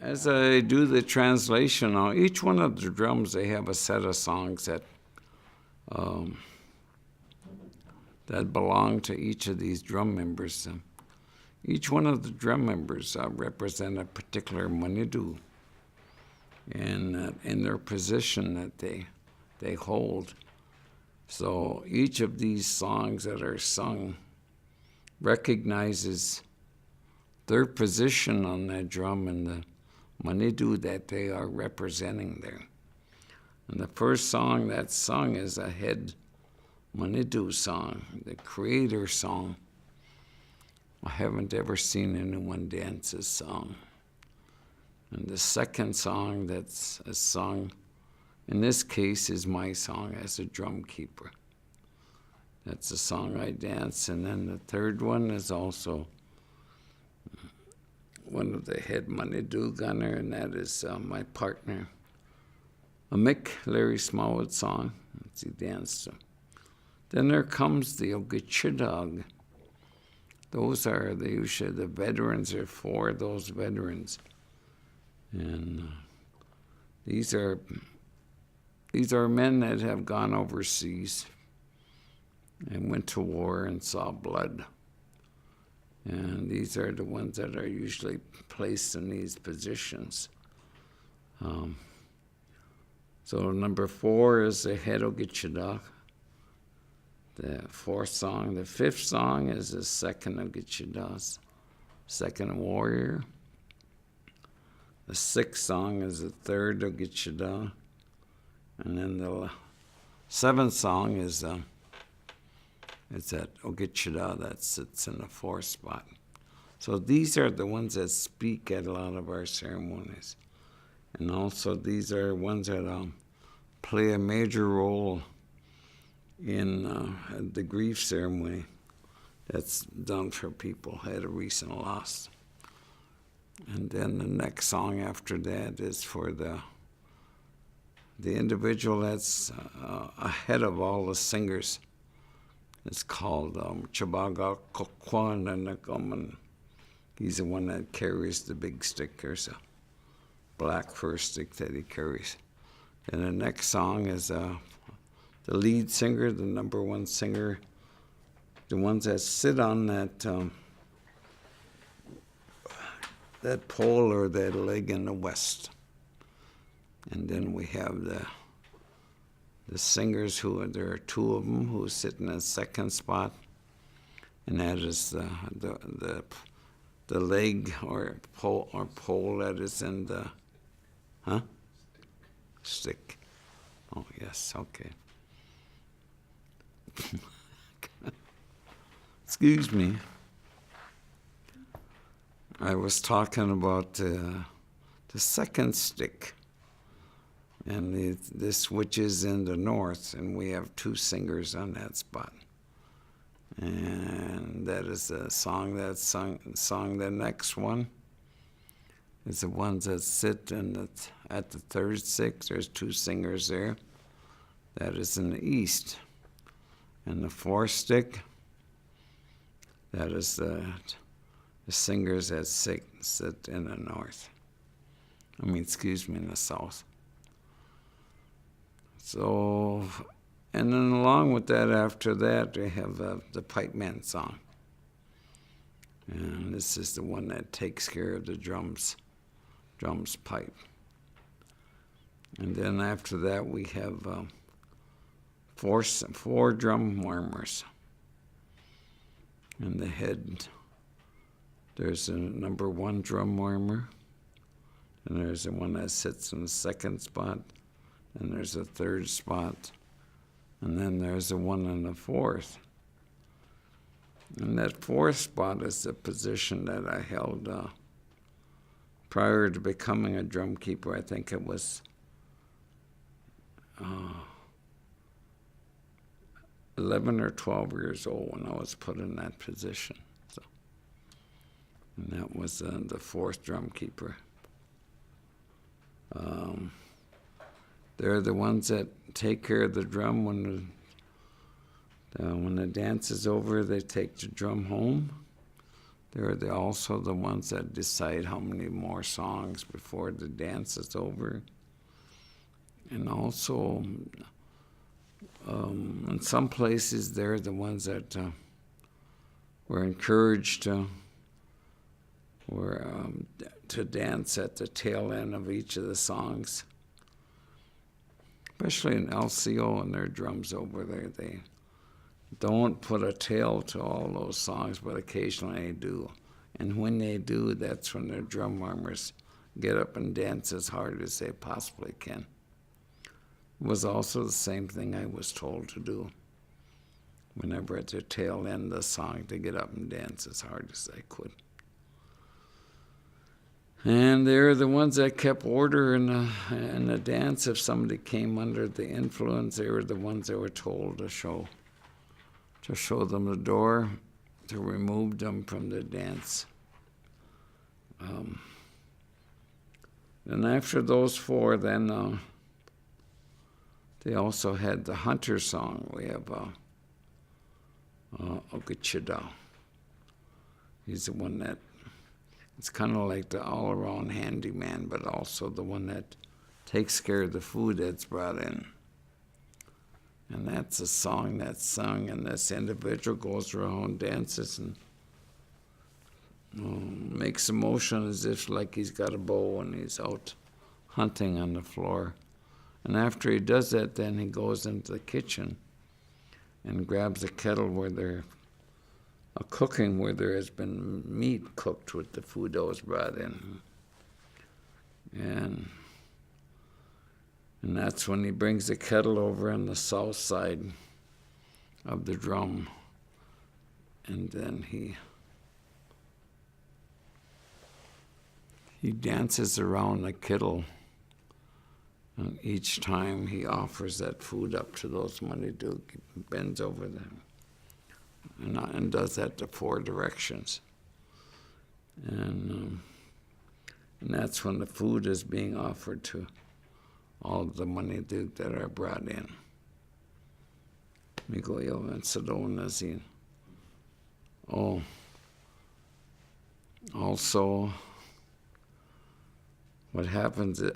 as I do the translation, now each one of the drums, they have a set of songs um, that belong to each of these drum members. Each one of the drum members represent a particular manidu and in their position that they hold. So each of these songs that are sung recognizes their position on that drum and the manidu that they are representing there. And the first song that's sung is a head manidu song, the creator song. I haven't ever seen anyone dance this song. And the second song that's sung, in this case, is my song as a drum keeper. That's the song I dance. And then the third one is also one of the head manidu gunner, and that is my partner, a Mick Larry Smallwood song. That's he danced to. Then there comes the Ogichidog. Those are usually the veterans, or four of those veterans. And these are men that have gone overseas and went to war and saw blood. And these are the ones that are usually placed in these positions. So number 4 is the head Ogichidog. The fourth song. The fifth song is the second Ogichidog, second warrior. The sixth song is the third Ogichidog. And then the seventh song is it's that Ogichidog that sits in the fourth spot. So these are the ones that speak at a lot of our ceremonies. And also these are ones that play a major role in the grief ceremony that's done for people who had a recent loss. And then the next song after that is for the individual that's ahead of all the singers. It's called Chabaga Kokwan. He's the one that carries the big stick. There's a black first stick that he carries. And the next song is the lead singer, the number one singer, the ones that sit on that pole or that leg in the west. And then we have the singers there are 2 of them who sit in the second spot, and that is the leg or pole that is in the stick. Oh yes, okay. Excuse me. I was talking about the second stick, and this which is in the north, and we have 2 singers on that spot. And that is a song that's sung. The next one is the ones that sit at the third stick. There's 2 singers there. That is in the east. And the fourth stick, that is the singers that sit in the north. In the south. So, and then along with that, after that, we have the pipe man song. And this is the one that takes care of the drums pipe. And then after that, we have 4 drum warmers. And the head, there's a number 1 drum warmer, and there's the one that sits in the second spot, and there's a third spot, and then there's the one in the fourth. And that fourth spot is the position that I held prior to becoming a drum keeper. I think it was 11 or 12 years old when I was put in that position. So, and that was the fourth drum keeper. They're the ones that take care of the drum when the dance is over. They take the drum home, They're also the ones that decide how many more songs before the dance is over. And also, in some places, they're the ones that were encouraged to dance at the tail end of each of the songs. Especially in LCO and their drums over there, they don't put a tail to all those songs, but occasionally they do. And when they do, that's when their drum warmers get up and dance as hard as they possibly can. It was also the same thing I was told to do. Whenever at the tail end of the song, to get up and dance as hard as I could. And they're the ones that kept order in the dance. If somebody came under the influence, they were the ones that were told to show them the door, to remove them from the dance. And after those four, then they also had the hunter song. We have Ogechida. He's the one that, it's kind of like the all-around handyman, but also the one that takes care of the food that's brought in. And that's a song that's sung, and this individual goes around, dances, and makes a motion as if like he's got a bow and he's out hunting on the floor. And after he does that, then he goes into the kitchen and grabs a kettle where they're cooking, where there has been meat cooked with the food that was brought in. And that's when he brings the kettle over on the south side of the drum. And then he dances around the kettle. And each time he offers that food up to those Manidoog, he bends over them and does that to four directions. And that's when the food is being offered to all of the Manidoog that are brought in. Migoyo and Sadonazin. Oh, also, what happens is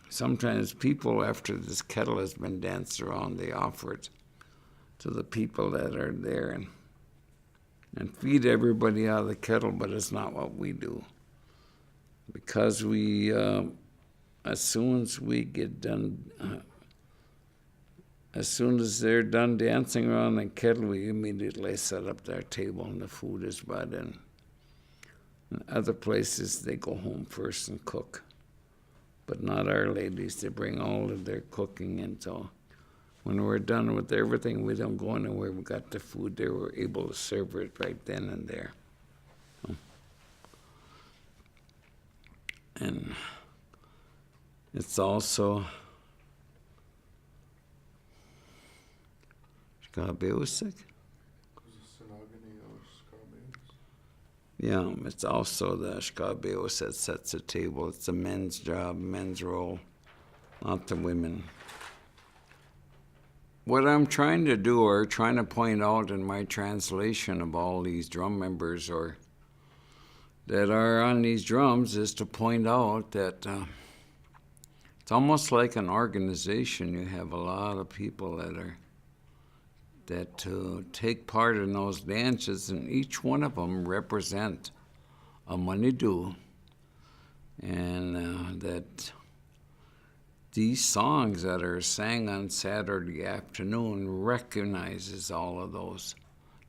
sometimes people, after this kettle has been danced around, they offer it to the people that are there and feed everybody out of the kettle, but it's not what we do. Because we, as soon as we get done, as soon as they're done dancing around the kettle, we immediately set up their table and the food is brought in. In other places, they go home first and cook. But not our ladies. They bring all of their cooking in. So when we're done with everything, we don't go anywhere. We got the food there. We're able to serve it right then and there. And it's also yeah, it's also the Shkabeos that sets the table. It's the men's job, men's role, not the women. What I'm trying to do, or trying to point out in my translation of all these drum members or that are on these drums, is to point out that it's almost like an organization. You have a lot of people that take part in those dances, and each one of them represent a Manidoog, and that these songs that are sang on Saturday afternoon recognizes all of those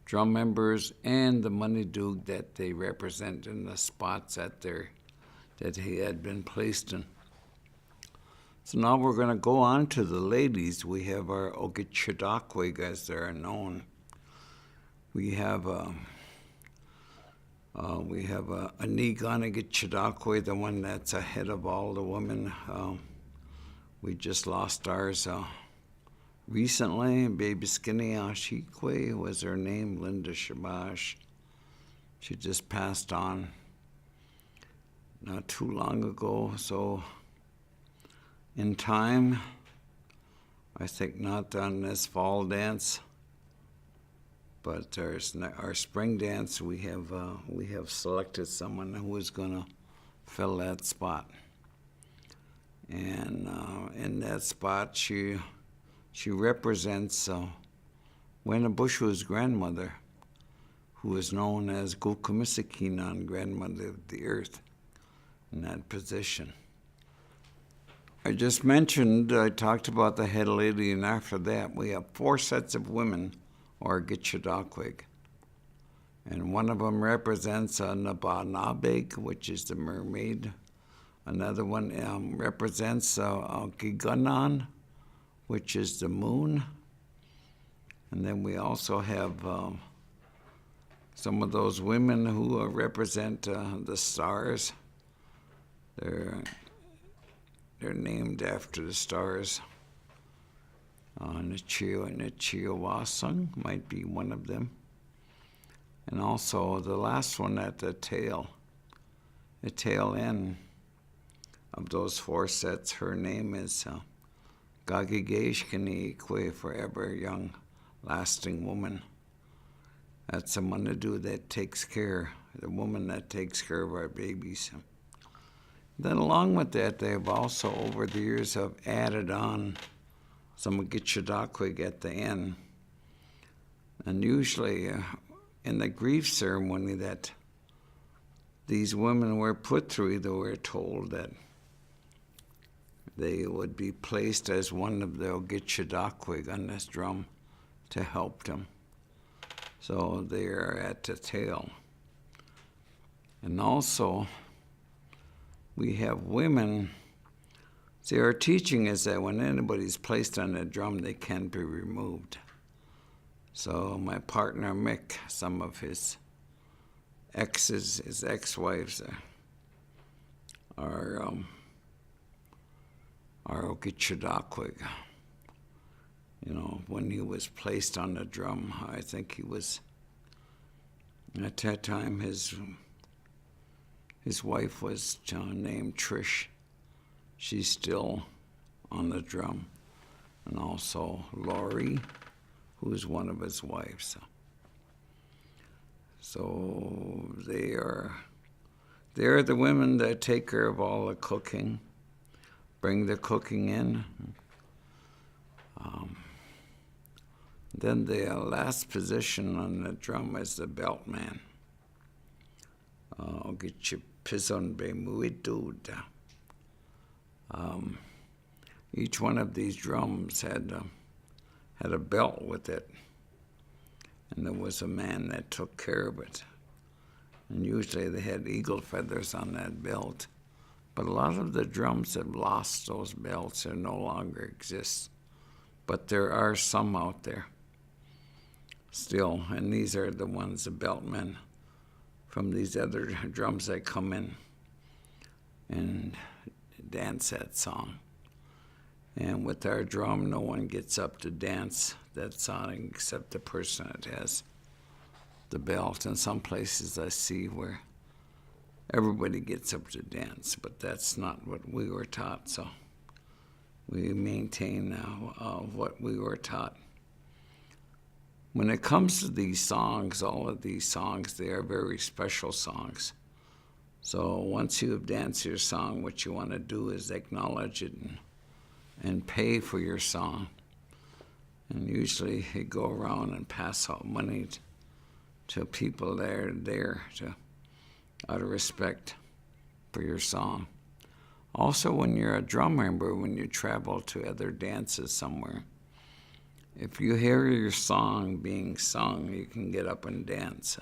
drum members and the Manidoog that they represent in the spots that he had been placed in. So now we're going to go on to the ladies. We have our Ogechidakwe, as they're known. We have a Niganagechidakwe, the one that's ahead of all the women. We just lost ours recently. Baby Skinny Ashikwe was her name, Linda Shabash. She just passed on not too long ago, so in time, I think not on this fall dance, But our spring dance, we have selected someone who is going to fill that spot. And in that spot, she represents Wenabushu's grandmother, who is known as Gulkamisakinan, grandmother of the earth, in that position. I just mentioned, I talked about the head lady, and after that we have 4 sets of women, or Gitchadakwig. And one of them represents a Nabanabeg, which is the mermaid. Another one represents a Giganan, which is the moon. And then we also have some of those women who represent the stars. They're named after the stars. Nichiawasang might be one of them. And also the last one at the tail end of those 4 sets, her name is Gagigeshkani, forever young, lasting woman. That's someone that takes care, the woman that takes care of our babies. Then along with that, they've also, over the years, have added on some Gitchadakwig at the end. And usually in the grief ceremony that these women were put through, either we're told that they would be placed as one of the Gitchadakwig on this drum to help them. So they are at the tail. And also, we have women. See, our teaching is that when anybody's placed on a drum, they can be removed. So my partner Mick, some of his exes, his ex-wives, are Gitchadakwig. You know, when he was placed on the drum, I think he was, at that time, his wife was named Trish. She's still on the drum. And also Laurie, who's one of his wives. So they're the women that take care of all the cooking, bring the cooking in. Then the last position on the drum is the belt man. Each one of these drums had a belt with it, and there was a man that took care of it. And usually they had eagle feathers on that belt. But a lot of the drums have lost those belts. They no longer exist. But there are some out there still, and these are the ones, the belt men, from these other drums that come in and dance that song. And with our drum, no one gets up to dance that song except the person that has the belt. In some places I see where everybody gets up to dance, but that's not what we were taught, so we maintain what we were taught. When it comes to these songs, all of these songs, they are very special songs. So once you have danced your song, what you want to do is acknowledge it and pay for your song. And usually you go around and pass out money to people that are there out of respect for your song. Also, when you're a drum member, when you travel to other dances somewhere, if you hear your song being sung, you can get up and dance,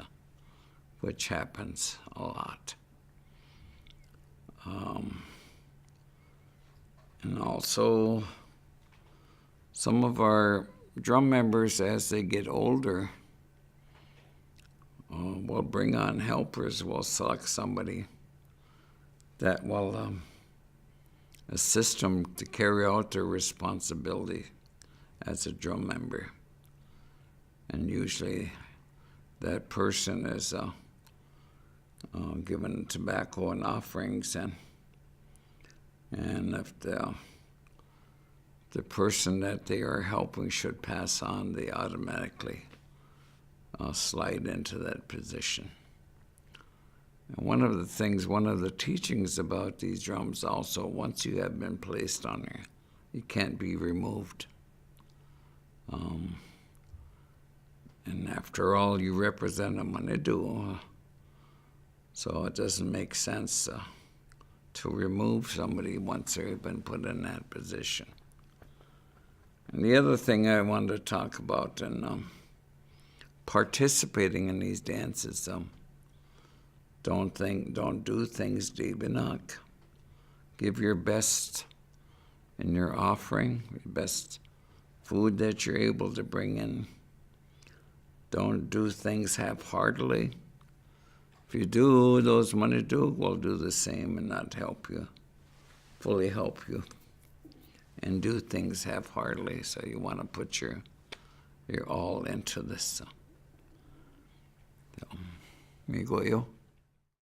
which happens a lot. And also, some of our drum members, as they get older, will bring on helpers. We'll select somebody that will assist them to carry out their responsibility as a drum member. And usually that person is given tobacco and offerings, and if the person that they are helping should pass on, they automatically slide into that position. And one of the teachings about these drums also, once you have been placed on there, you can't be removed. And after all, you represent a Manidu, so it doesn't make sense to remove somebody once they've been put in that position. And the other thing I wanted to talk about in participating in these dances, don't do things dewe'igan. Give your best in your offering, your best food that you're able to bring in. Don't do things half-heartedly. If you do, those Manidu will do the same and not fully help you, and do things half-heartedly. So you want to put your all into this. Migo yo.